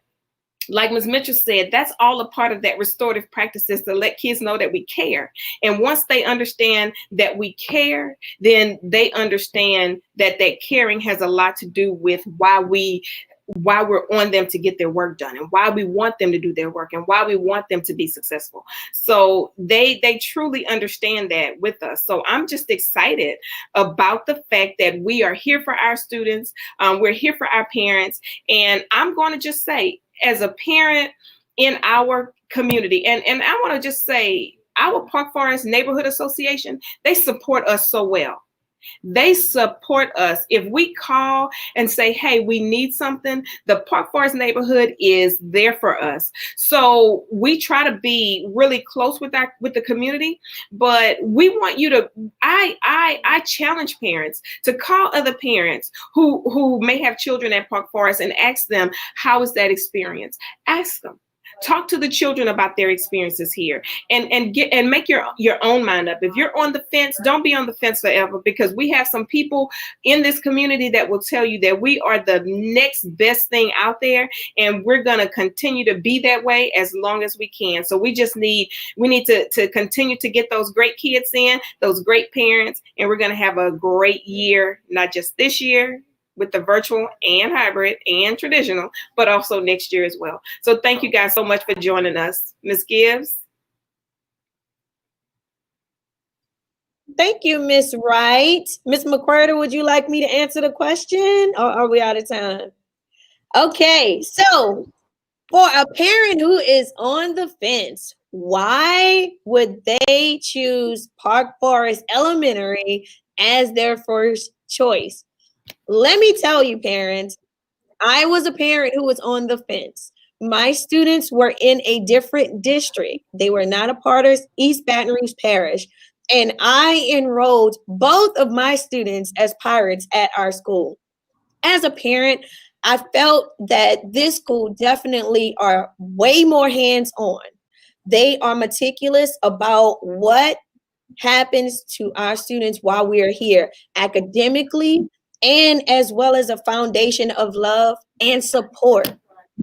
like Ms. Mitchell said, that's all a part of that restorative practices to let kids know that we care. And once they understand that we care, then they understand that caring has a lot to do with why we're on them to get their work done and why we want them to do their work and why we want them to be successful. So they truly understand that with us. So I'm just excited about the fact that we are here for our students. We're here for our parents. And I'm going to just say, as a parent in our community, and I want to just say our Park Forest Neighborhood Association, they support us so well. They support us. If we call and say, hey, we need something, the Park Forest neighborhood is there for us. So we try to be really close with the community, but we want you to, I challenge parents to call other parents who may have children at Park Forest and ask them, how is that experience? Ask them. Talk to the children about their experiences here, and make your own mind up. If you're on the fence, don't be on the fence forever, because we have some people in this community that will tell you that we are the next best thing out there, and we're going to continue to be that way as long as we can. So we need to continue to get those great kids in, those great parents, and we're going to have a great year, not just this year with the virtual and hybrid and traditional, but also next year as well. So thank you guys so much for joining us. Ms. Gibbs? Thank you, Miss Wright. Miss McQuarter, would you like me to answer the question, or are we out of time? Okay, so for a parent who is on the fence, why would they choose Park Forest Elementary as their first choice? Let me tell you, parents, I was a parent who was on the fence. My students were in a different district. They were not a part of East Baton Rouge Parish. And I enrolled both of my students as pirates at our school. As a parent, I felt that this school definitely are way more hands-on. They are meticulous about what happens to our students while we are here academically, and as well as a foundation of love and support.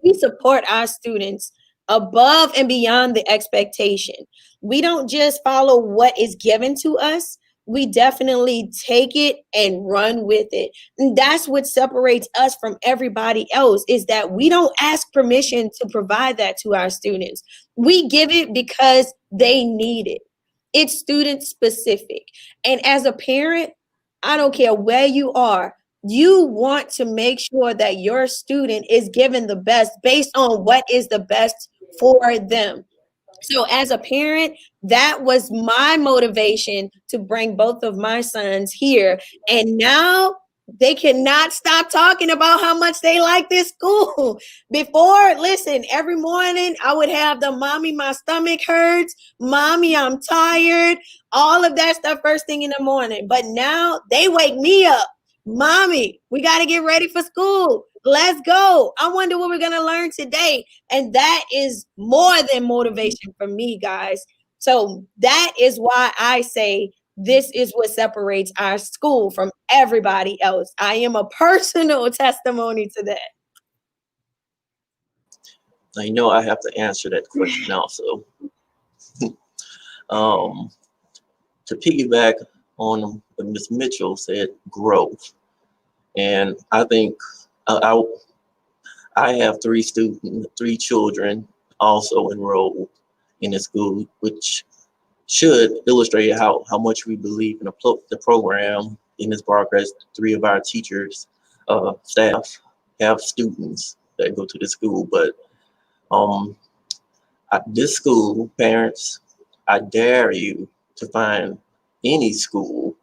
We support our students above and beyond the expectation. We don't just follow what is given to us. We definitely take it and run with it. And that's what separates us from everybody else, is that we don't ask permission to provide that to our students. We give it because they need it. It's student specific. And as a parent, I don't care where you are, you want to make sure that your student is given the best based on what is the best for them. So as a parent, that was my motivation to bring both of my sons here. And now they cannot stop talking about how much they like this school. Before, listen, every morning I would have the mommy, my stomach hurts, mommy, I'm tired, all of that stuff first thing in the morning. But now they wake me up. Mommy, we got to get ready for school. Let's go. I wonder what we're going to learn today. And that is more than motivation for me, guys. So that is why I say this is what separates our school from everybody else. I am a personal testimony to that. I know I have to answer that question also. To piggyback on what Ms. Mitchell said, growth. And I think I have three children also enrolled in the school, which should illustrate how much we believe in the program in this progress. Three of our teachers, staff have students that go to the school, but at this school, parents, I dare you to find any school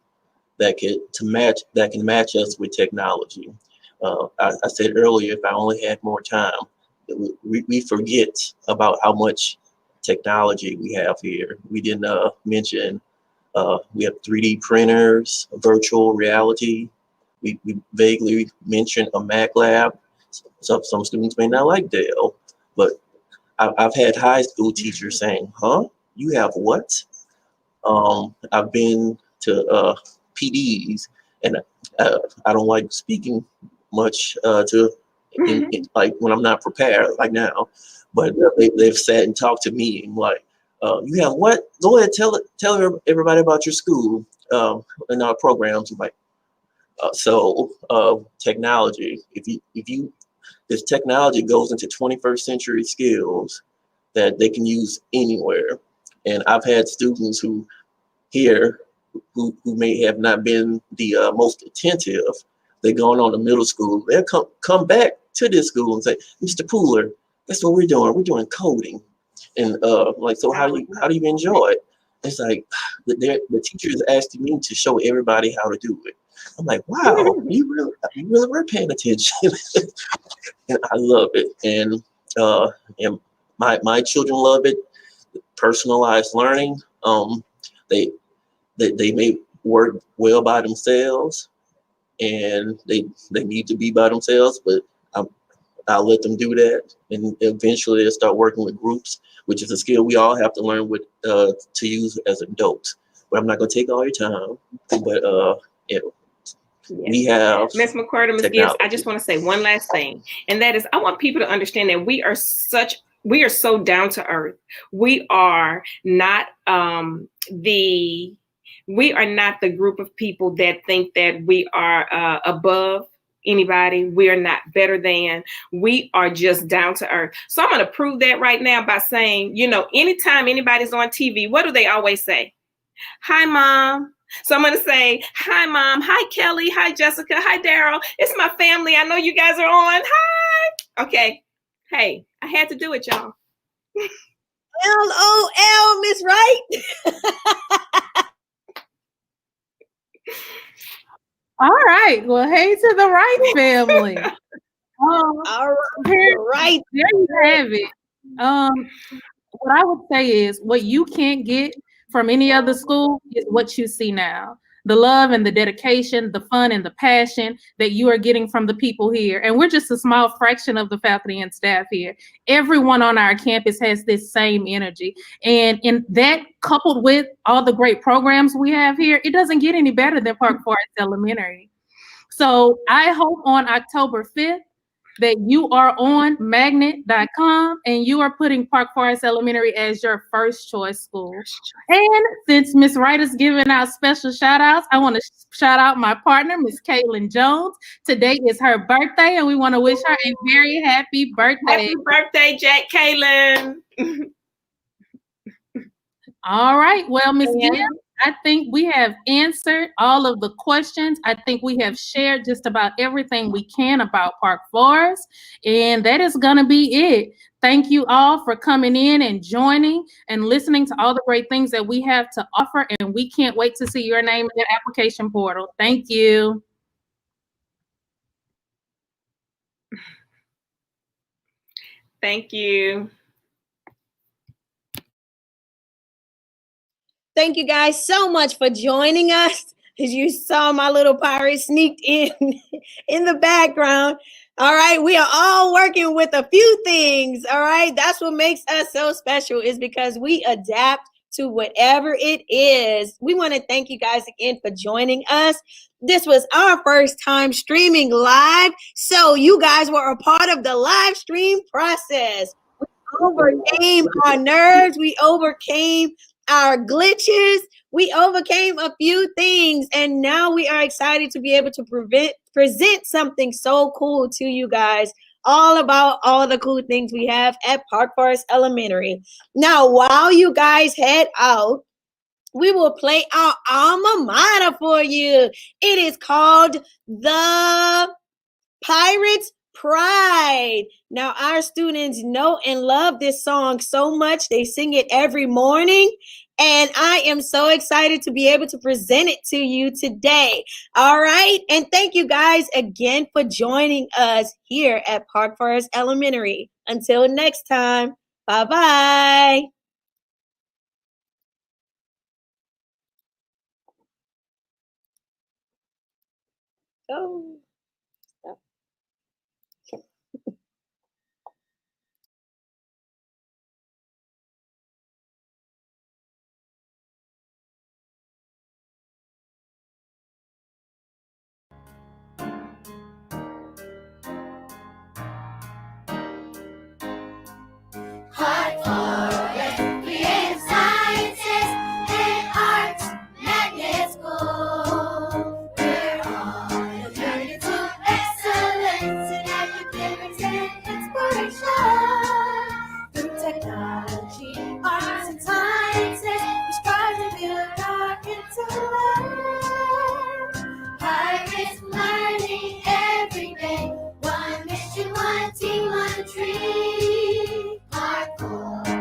that can match us with technology. I said earlier, if I only had more time, we forget about how much technology we have here. We didn't mention we have 3D printers, virtual reality. We vaguely mentioned a Mac lab. Some students may not like Dell, but I've had high school teachers saying, "Huh? You have what?" I've been to PDs, and I don't like speaking much like when I'm not prepared like now, but they've sat and talked to me and like, you have what? Go ahead, tell everybody about your school and our programs. Like, technology. This technology goes into 21st century skills that they can use anywhere. And I've had students who may have not been the most attentive. They're going on to middle school. They'll come back to this school and say, "Mr. Pooler, that's what we're doing. We're doing coding." And so how do you enjoy it? It's like the teacher is asking me to show everybody how to do it. I'm like, wow, you really were paying attention. And I love it. And my children love it. Personalized learning. They may work well by themselves, and they need to be by themselves, but I'll let them do that, and eventually they'll start working with groups, which is a skill we all have to learn with to use as adults. But I'm not going to take all your time. But we have Ms. McCorder, Ms. Gibbs, I just want to say one last thing, and that is I want people to understand that we are so down to earth. We are not the group of people that think that we are above anybody. We are not better than. We are just down to earth. So I'm going to prove that right now by saying, anytime anybody's on TV, what do they always say? Hi, Mom. So I'm going to say, hi, Mom. Hi, Kelly. Hi, Jessica. Hi, Daryl. It's my family. I know you guys are on. Hi. Okay. Hey, I had to do it, y'all. LOL, Miss Wright. All right. Well, hey to the Wright family. All right. There you have it. What I would say is what you can't get from any other school is what you see now. The love and the dedication, the fun and the passion that you are getting from the people here. And we're just a small fraction of the faculty and staff here. Everyone on our campus has this same energy. And in that, coupled with all the great programs we have here, it doesn't get any better than Park Forest Elementary. So I hope on October 5th, that you are on magnet.com and you are putting Park Forest Elementary as your first choice school. And since Ms. Wright is giving out special shout outs, I want to shout out my partner, Ms. Caitlin Jones. Today is her birthday and we want to wish her a very happy birthday. Happy birthday, Jack Caitlin. All right. Well, Ms. Gibbs, I think we have answered all of the questions. I think we have shared just about everything we can about Park Forest, and that is going to be it. Thank you all for coming in and joining and listening to all the great things that we have to offer, and we can't wait to see your name in the application portal. Thank you. Thank you. Thank you guys so much for joining us. As you saw, my little pirate sneaked in the background. All right, we are all working with a few things. All right, that's what makes us so special, is because we adapt to whatever it is. We want to thank you guys again for joining us. This was our first time streaming live, so you guys were a part of the live stream process. We overcame our nerves. We overcame our glitches. We overcame a few things, and now we are excited to be able to present something so cool to you guys, all about all the cool things we have at Park Forest Elementary. Now, while you guys head out, we will play our alma mater for you. It is called The Pirates Pride. Now, our students know and love this song so much. They sing it every morning. And I am so excited to be able to present it to you today. All right. And thank you guys again for joining us here at Park Forest Elementary. Until next time. Bye-bye. Oh. Park Forest, creative sciences and arts, magnet school. We're on a journey to excellence in academics and inspiration. Through technology, arts, and sciences, we strive to build our intellect. Pirates learning every day. One mission, one team, one tree. Park Forest.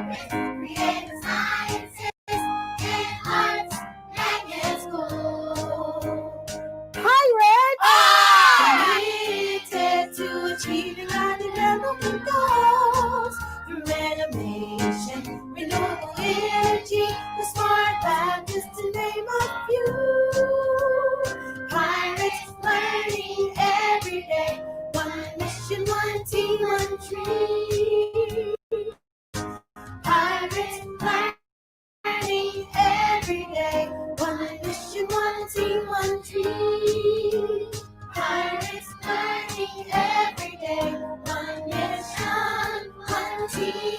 T